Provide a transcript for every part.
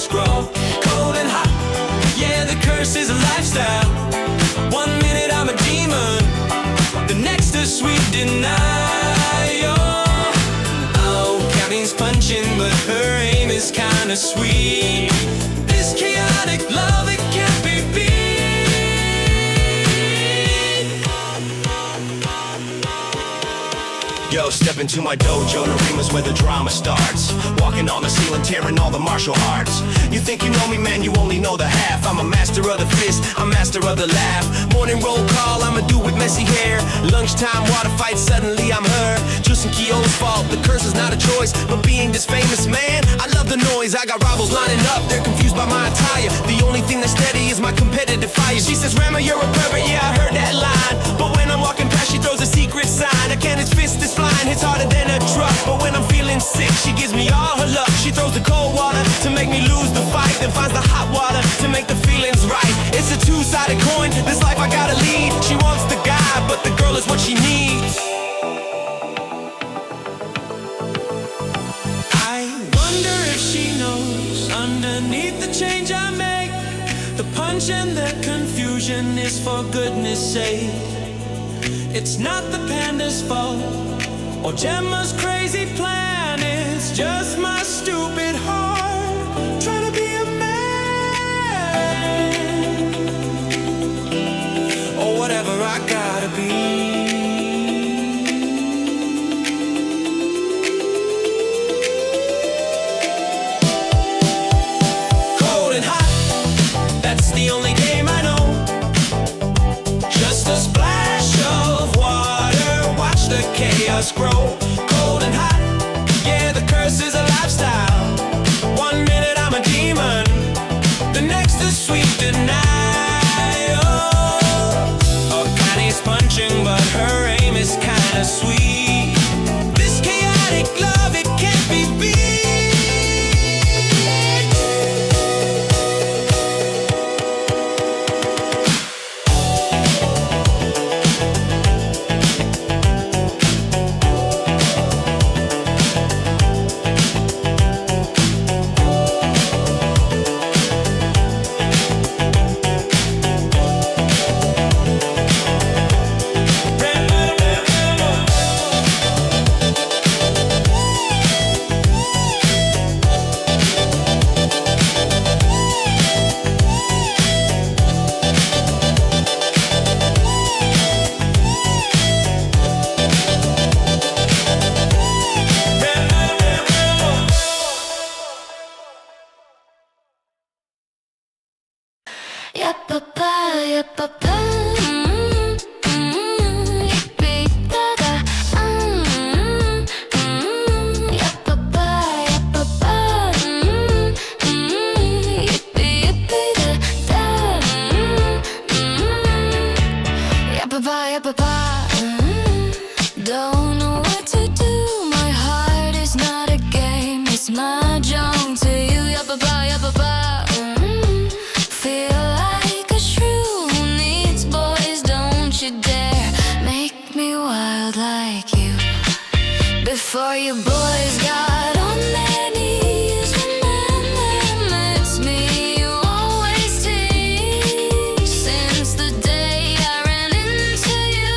chaos grow. Cold and hot, yeah, the curse is a lifestyle. 1 minute I'm a demon, the next a sweet denial. Oh, County's punching, but her aim is kinda sweet. This chaotic love, it can't be beat. Yo, step into my dojo, Nerima's where the drama starts. Walking on the ceiling, tearing all the martial arts. You think you know me, man, you only know the half. I'm a master of the fist, I'm master of the laugh. Morning roll call, I'm a dude with messy hair. Lunchtime water fight, suddenly I'm her. Justin Keogh's fault, the curse is not a choice. But being this famous, man, I love the noise. I got rivals lining up, they're confused by my attire. The only thing that's steady is my competitive fire. She says, Ranma, you're a pervert, yeah, I heard that line. But when I'm walking past, she throws a secret sign. Akane's fist is flying, it's harder than a truck. But when I'm feeling sick, she gives me all her luck. She throws the cold water to make me lose the fight, then finds the hot water to make the feelings right. It's a two-sided coin, this life I gotta lead. She wants the guy, but the girl is what she needs. I wonder if she knows underneath the change I make, the punch and the confusion is for goodness sake. It's not the panda's fault or Gemma's crazy plan. It's just my stupid heart trying to be a man, or whatever I gotta be. Cold and hot, that's the only game I know. Just a splash of water, watch the chaos grow. Cold and hot, yeah, the curse is a lifestyle. 1 minute I'm a demon, the next is sweet denial. Akane's punching, but her aim is kinda sweet. This chaotic love, it can't be beat. Don't know what to do. My heart is not a game. It's mahjong to you. Feel like a shrew who needs boys. Don't you dare make me wild like you. Before you boys got on their knees, remember it's me you always tease. Since the day I ran into you,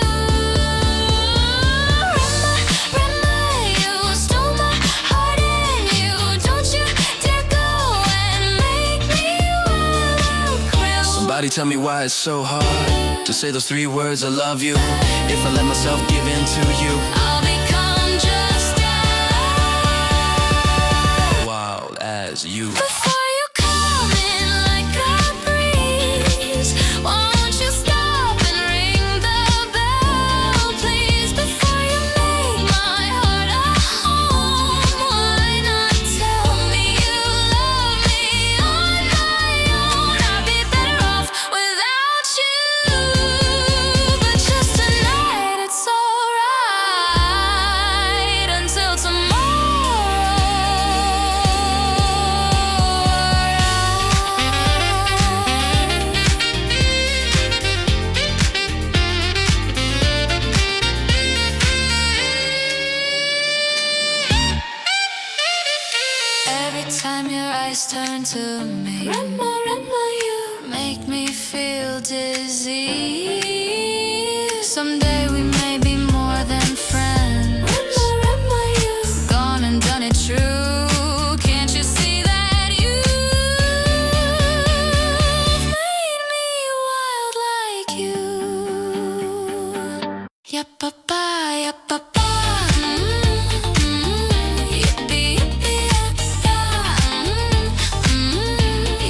Ranma, you stole my heart and you don't you dare go and make me wild out. Somebody tell me why it's so hard to say those 3 words, I love you. If I let myself give in to you, I'll become just as wild as you. before you come in like a breeze. Won't you stop and ring the bell, please? Before you make my heart a home, why not tell me you love me on my own? I'd be better off without you. But just tonight it's alright until tomorrow. to me. Ranma, Ranma, you make me feel dizzy. Someday we may be more than friends. Ranma, Ranma, you gone and done it true. Can't you see that you've made me wild like you? Yappa-pa, yappa-pa. Yippee, yippee, yappa.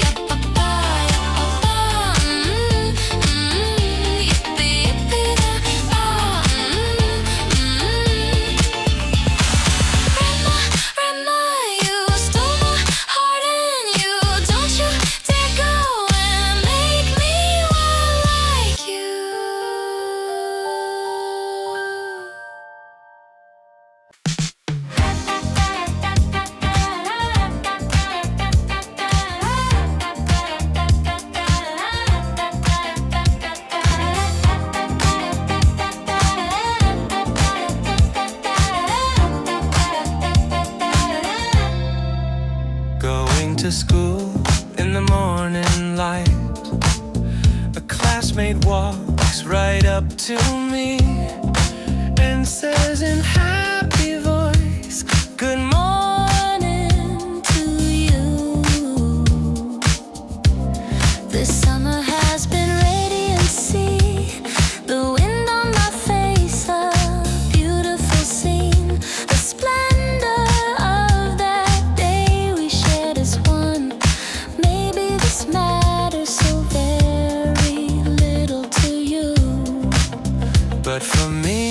Yappa-pa, yappa-pa. Yippee, yippee, yappa. Ranma, Ranma, you stole my heart and you don't you dare go and make me wild like you. Going to school in the morning light. A classmate walks right up to me and says in happy voice, "Good morning to you." This summer has been radiancy. The wind on my face, a beautiful scene. The splendor of that day we shared as one. Maybe this matters so very little to you. But for me,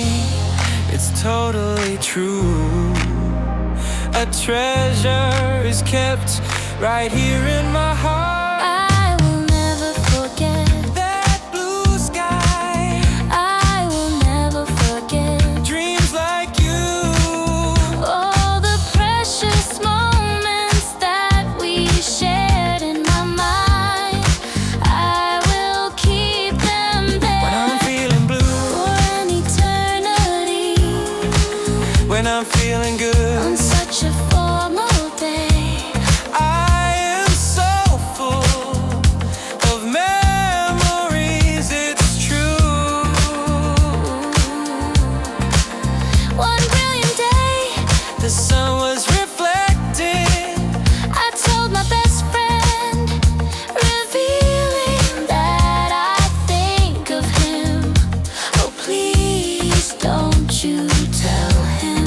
it's totally true. A treasure is kept right here in my heart. I will never forget. That blue sky, I will never forget. dreams like you. All the precious moments that we shared in my mind, I will keep them When I'm there feeling blue, for an eternity. when I'm feeling good, On such a formal day, I am so full of memories, it's true. one brilliant day, The sun was reflected, I told my best friend, revealing that I think of him. Oh, please don't you tell him.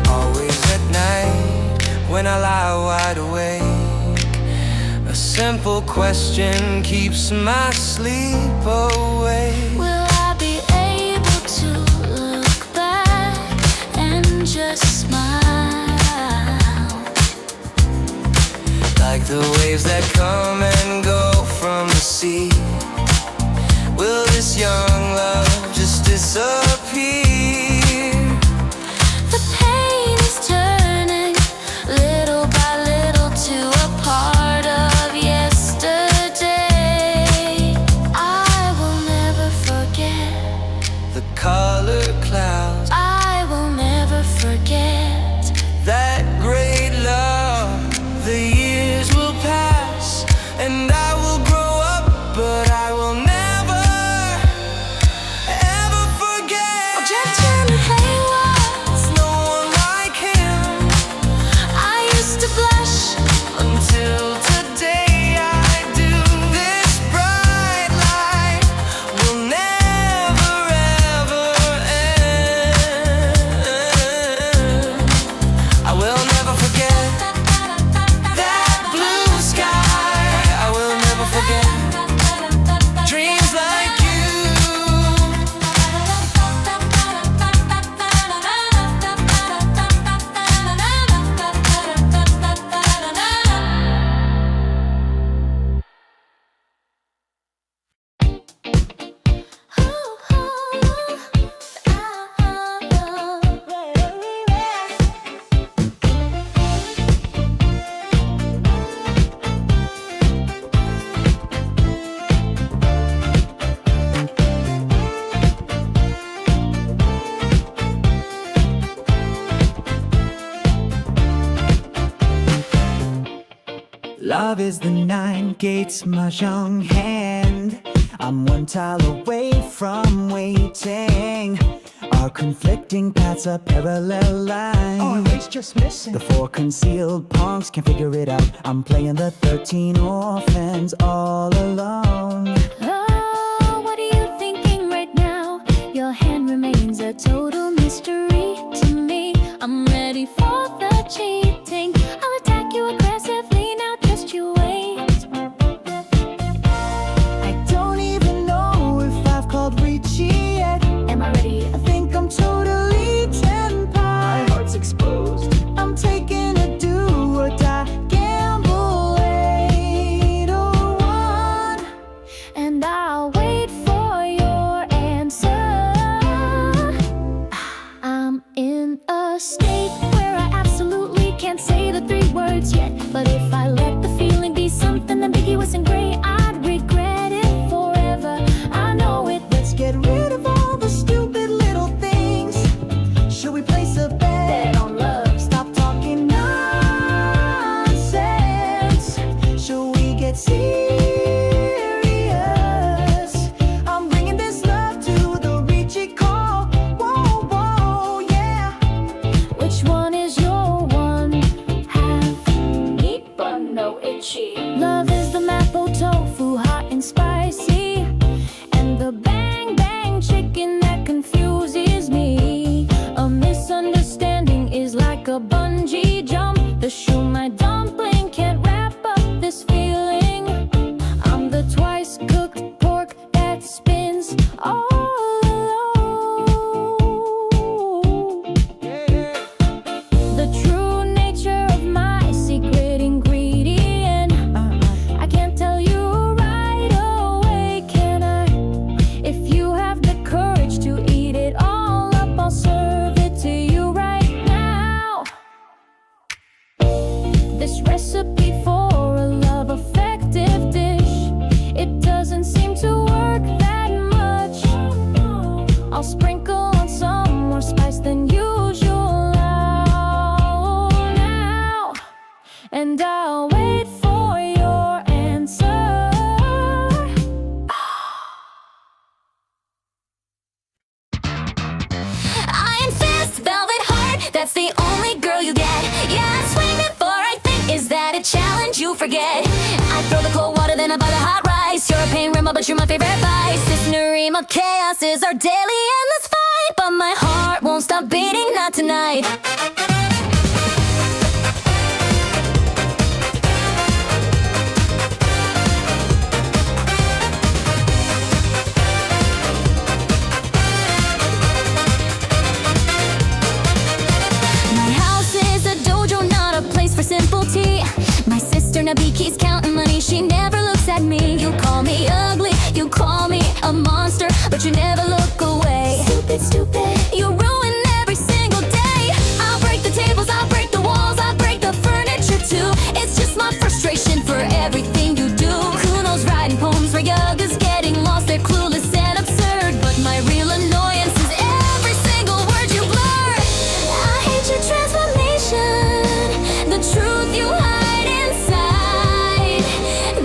always at night when I lie wide awake. A simple question keeps my sleep away. Will I be able to look back and just smile? Like the waves that come and go from the sea. Will this young love just disappear? The pain is turning little by little to a part of yesterday. I will never forget. The color clouds, I will never forget. that great love. The years will pass and I will grow up, but I will never, ever forget. Oh, gentlemen, play what? There's no one like him. I used to blush. Until today I do. This bright light will never ever Love is the nine gates, mahjong hand. I'm one tile away from waiting. Our conflicting paths are parallel lines. Always just missing. The four concealed punks can figure it out. I'm playing the 13 orphans all alone. Oh, what are you thinking right now? Your hand remains a total mystery to me. I'm ready for the cheating. I'll attack you aggressively, now just you wait. I don't even know if I've called Richie yet. Am I ready? I think I'm totally ten-pie. My heart's exposed. I'm taking a do or die gamble 801. And I'll wait for your answer. I'm in a state where I absolutely can't say the three words yet. But if I let the feeling be something ambiguous and gray, I'd regret it forever. I know it. Let's get rid of all the stupid little things. Should we place a bet on love? Stop talking nonsense. Should we get serious? I'm bringing this love to the Richie call. Whoa, whoa, yeah. Which one is your one? Have meat but no itchy. Love is the mapo tofu, hot and spicy, and the bang bang chicken that confuses me. A misunderstanding is like a bungee jump. The shoe my dumpling can't wrap up this feeling. I'm the twice cooked pork that spins all alone. The true nature of my secret ingredient, I can't tell you right away, can I? If you have the courage to eat it all up, I'll serve it to you right now. This recipe for a love effective dish, it doesn't seem to work that much. I'll sprinkle on some more spice than usual now, and I'll wait for your answer. Iron fist, velvet heart, that's the only girl you get. Yeah, swing before I think, is that a challenge you forget? I throw the cold water, then I buy the hot rice. You're a pain, Ranma, but you're my favorite vice. This Nerima chaos is our daily endless fight, but my heart won't stop beating, not tonight. My house is a dojo, not a place for simple tea. My sister Nabiki's counting money, she never looks at me. You call me ugly, you call me a monster, but you never look away. Stupid, stupid, you ruin every single day. I'll break the tables, I'll break the walls, I'll break the furniture too. It's just my frustration for everything you do. Kuno's writing poems, Ryoga's getting lost, they're clueless and absurd, but my real annoyance is every single word you blur. I hate your transformation, the truth you hide inside.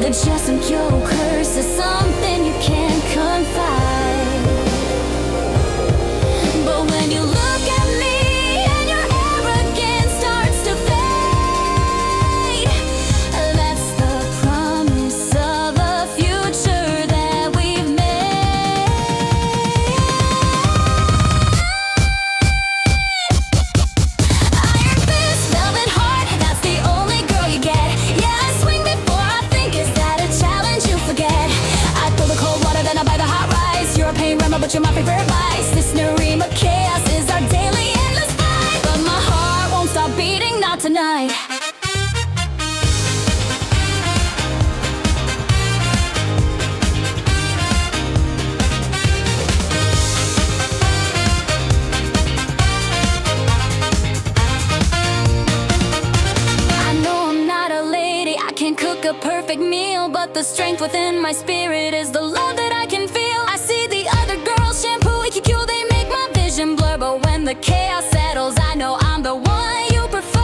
The just and pure curse is something you can't confide. But when you look at me and your arrogance starts to fade, that's the promise of a future that we've made. Iron fist, velvet heart, that's the only girl you get. Yeah, I swing before I think, is that a challenge you forget? I throw the cold water, then I buy the hot rice. You're a pain, Ranma, but you're my favorite vice. This Nerima chaos is our daily endless fight, but my heart won't stop beating, not tonight. I know I'm not a lady, I can't cook a perfect meal, but the strength within my spirit is the love that I can feel. I see the other girls, Shampoo, EQQ, they make my vision blur, but when the chaos settles, I know I'm the one you prefer.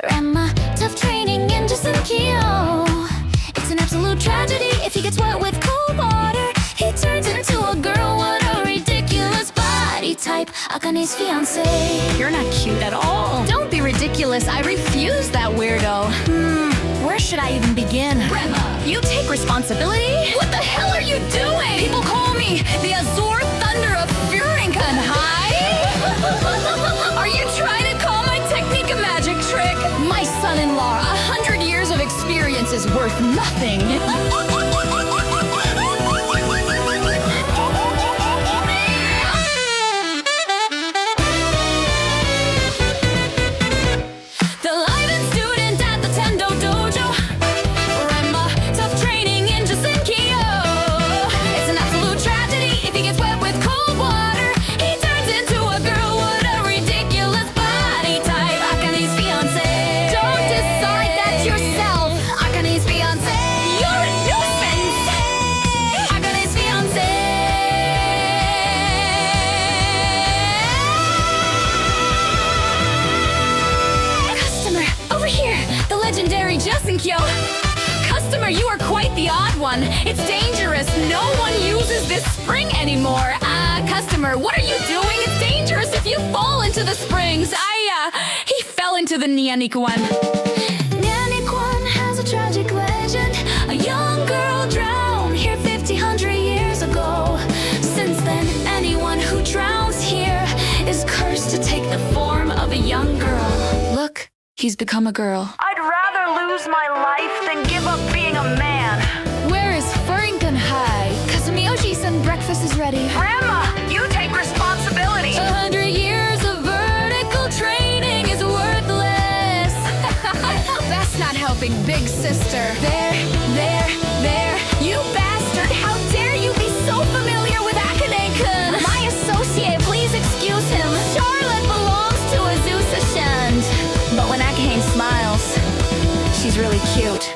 Ranma, tough training in Kyo. It's an absolute tragedy if he gets wet with cold water. He turns into a girl, what a ridiculous body type. Akane's fiance. You're not cute at all. Don't be ridiculous. I refuse that weirdo. Where should I even begin? Ranma, You take responsibility? what the hell are you doing? People call me the Azure Thunder of Furinkenhai. Are you trying to call my technique a magic trick? My son-in-law, 100 years of experience is worth nothing. The live-in student at the Tendo Dojo. Ranma, tough training in Kyo. It's an absolute tragedy if he gets wet with cold water. He turns into a girl, what a ridiculous body type. Akane's fiance. Don't decide that yourself. Akane's fiance. You're a nuisance. Akane's fiance. Customer, over here, the legendary Kyo. Customer, you are quite the odd one. It's dangerous. No one uses this spring anymore. Customer, what are you doing? It's dangerous if you fall into the springs. He fell into the Nyanikwan. Nyanikwan has a tragic legend. A young girl drowned here 100 years ago. Since then, anyone who drowns here is cursed to take the form of a young girl. Look, he's become a girl. I'd rather lose my life than give up being a man. Where is Furinkenhai? Kazumi-oji-san, breakfast is ready. Ranma, you take responsibility. 100 years of vertical training is worthless. That's not helping, big sister. There, you bastard! How dare you be so familiar with Akane-kun? My associate, please excuse him. Charlotte belongs to Azusa-shund. But when Akane smiles, she's really cute.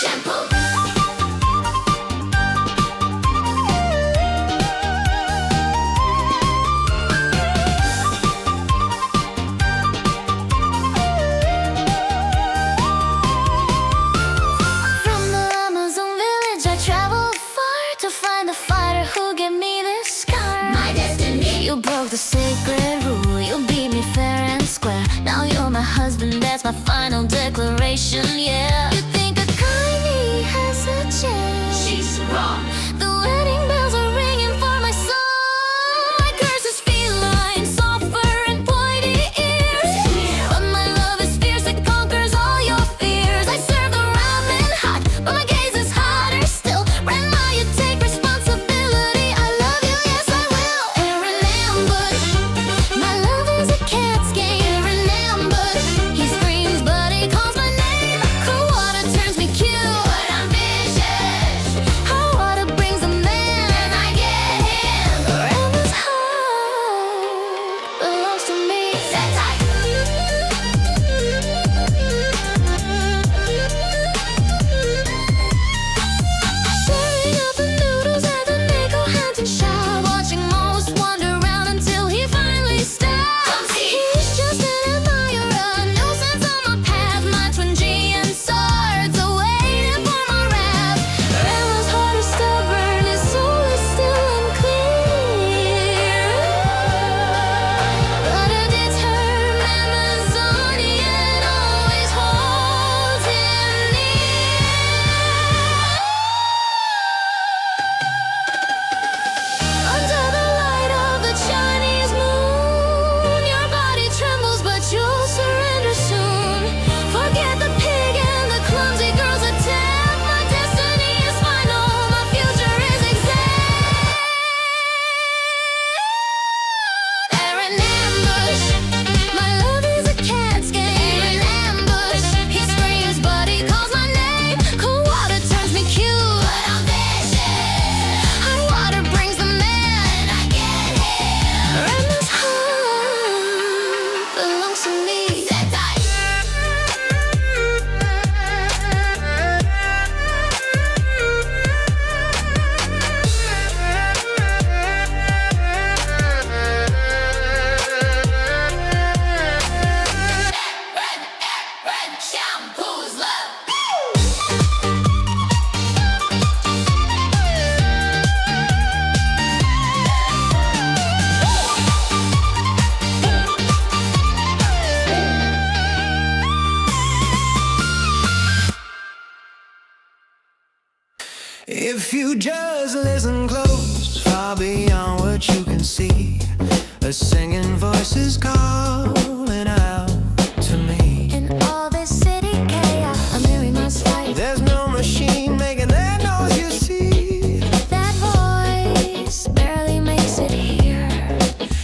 Shampoo. From the Amazon village, I traveled far to find the fighter who gave me this scar. My destiny. You broke the sacred rule. You beat me fair and square. Now you're my husband. That's my final declaration. Yeah. You think Akane has a chance? She's wrong. The wedding bells are ringing for my son. My curse is feline, sulfur and pointy ears. But my love is fierce, it conquers all your fears. I serve the ramen but my gaze is hotter still. Ranma, you take responsibility. I love you, yes I will. Airen ambush. My love is a cat's game. Airen ambush. He screams, but he calls my name. Kawaii. you just listen close, far beyond what you can see, a singing voice is calling out to me. In all this city chaos, Nerima's fight. There's no machine making that noise you see. That voice barely makes it here.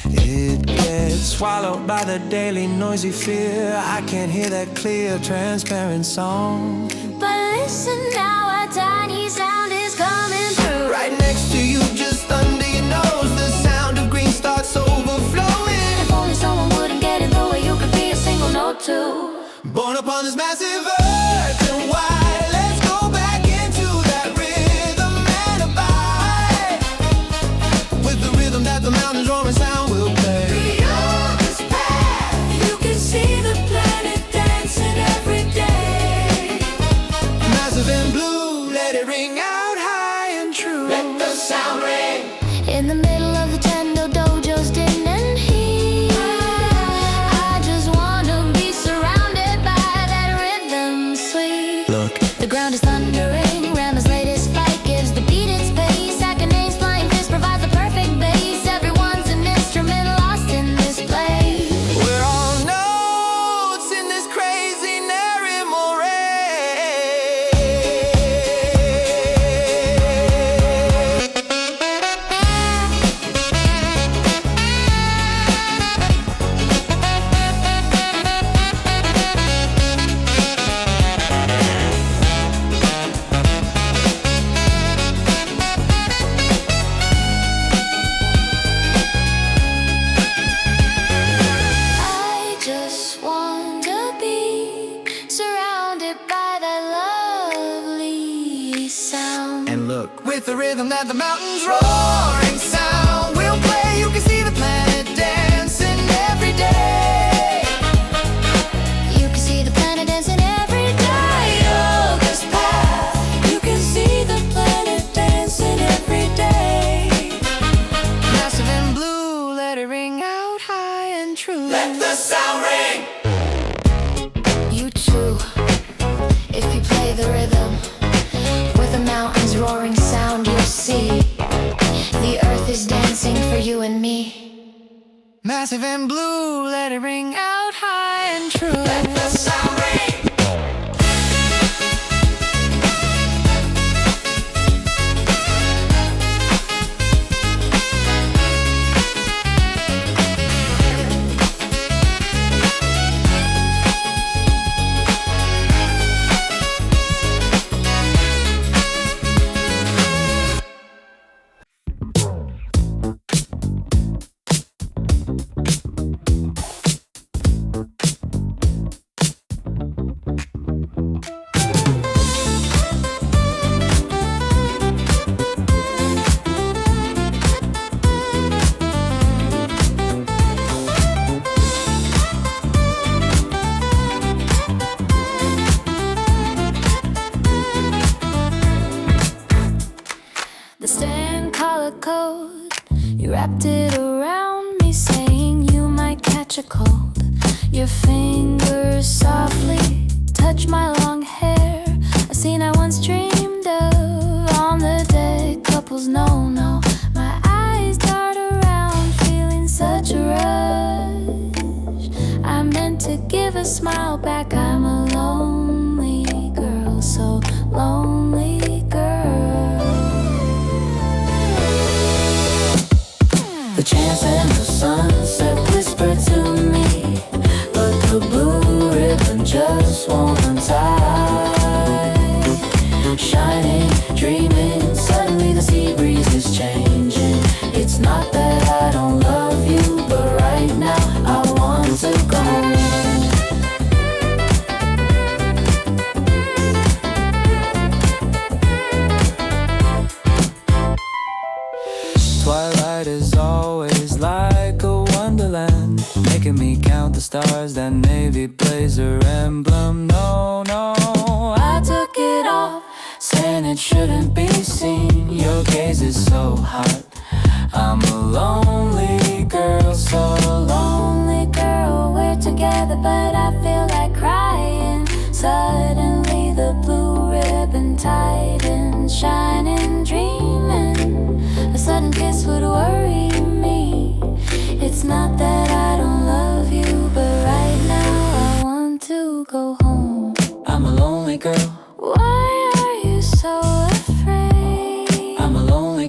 It gets swallowed by the daily noisy fear. I can't hear that clear, transparent song. But listen now, a tiny sound is coming through. Right next to you, just under your nose, the sound of green starts overflowing. If only someone wouldn't get in the way, you could be a single note too. Born upon this massive earth and wide, let's go back into that rhythm and abide with the rhythm that the mountains roaring sound will play. Ryoga's path, you can see the planet dancing every day. Massive and blue, let it ring out high and true. Let the sound ring. In the middle of the Tendo Dojo's din and heat, I just wanna be surrounded by that rhythm sweet. Look, The ground is thundering, Ranma's latest flight gives the beat its pace. Akane's flying fist provides the perfect base. Everyone's an instrument lost in this place. we're all notes in this crazy Nerima race. I just want to be surrounded by that lovely sound. And look, with the rhythm that the mountains roaring sound will play, you can see the planet dancing every day. You can see the planet dancing every day. Ryoga's path, you can see the planet dancing every day. Massive and blue, let it ring out high and true. Let the sound ring. You too, if you play the rhythm with the mountains roaring sound, you'll see the earth is dancing for you and me. Massive and blue, let it ring out high and true. Let the sound ring. The stand color code, you wrapped it around me, saying you might catch a cold. Your fingers softly touch my long hair, a scene I once dreamed of on the deck. Couples no. My eyes dart around, feeling such a rush. I meant to give a smile back. I'm a lonely girl, so lonely girl. The chance and the sunset whisper to me, but the blue ribbon just won't untie. Shining, dreaming, suddenly the sea breeze is changing. It's not that I don't love you, but right now I want to go. Twilight is always like a wonderland, making me count the stars, that navy blazer emblem. No, I took it off, saying it shouldn't be seen. Your gaze is so hot, I'm a lonely girl, so Lonely girl, we're together, but I feel like crying. Suddenly the blue ribbon tightens, shining dream.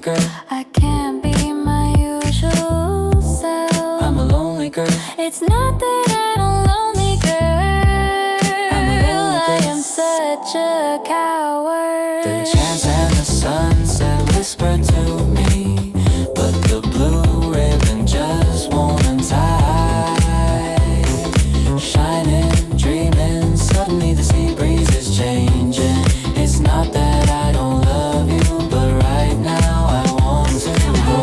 girl. I can't be my usual self. I'm a lonely girl. It's not that I'm a lonely girl. I'm a lonely girl. I am such a coward. The chance and the sunset whisper to me, but the blue ribbon just won't untie. Shining, dreaming, suddenly the sea breeze is changing. It's not that I don't love you, but right now I want to go.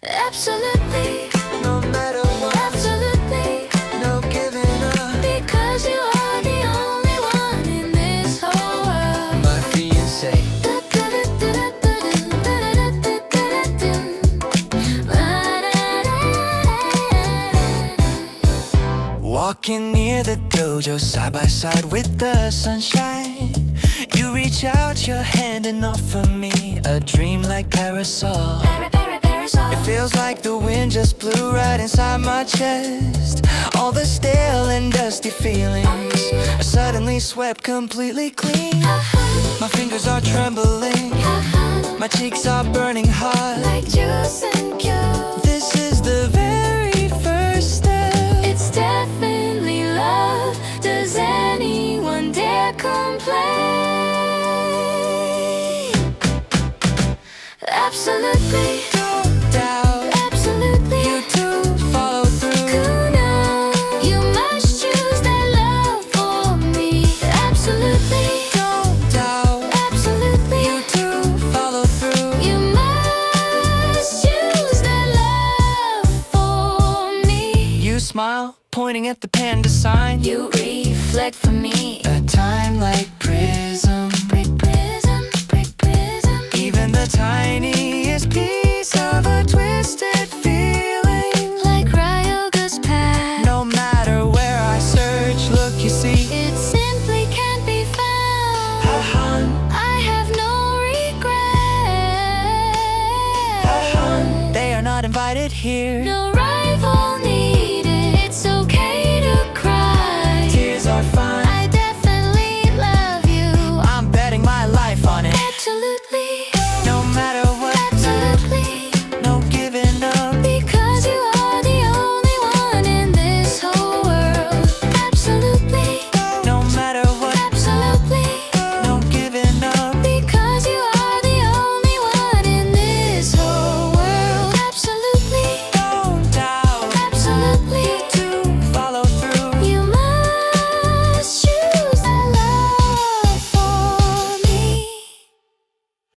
Absolutely, No matter what, absolutely, no giving up. because you are the only one in this whole world. My fiancé, walking near the dojo side by side with the sunshine. You reach out your hand and offer me a dream like parasol. It feels like the wind just blew right inside my chest. All the stale and dusty feelings are suddenly swept completely clean. My fingers are trembling, my cheeks are burning hot. Like juice and cure. This is the very first step. It's definitely love. Does anyone dare complain? Absolutely, Don't doubt, absolutely. you too follow through. Kuna, you must choose that love for me. Absolutely, Don't doubt, absolutely. you too follow through. You must choose that love for me. You smile, pointing at the panda sign. You reflect for me. A time like prism, Brick prism, brick prism. even the tiniest piece of a twisted feeling. Like Ryoga's path. No matter where I search, look, you see. It simply can't be found. I have no regret. They are not invited here. No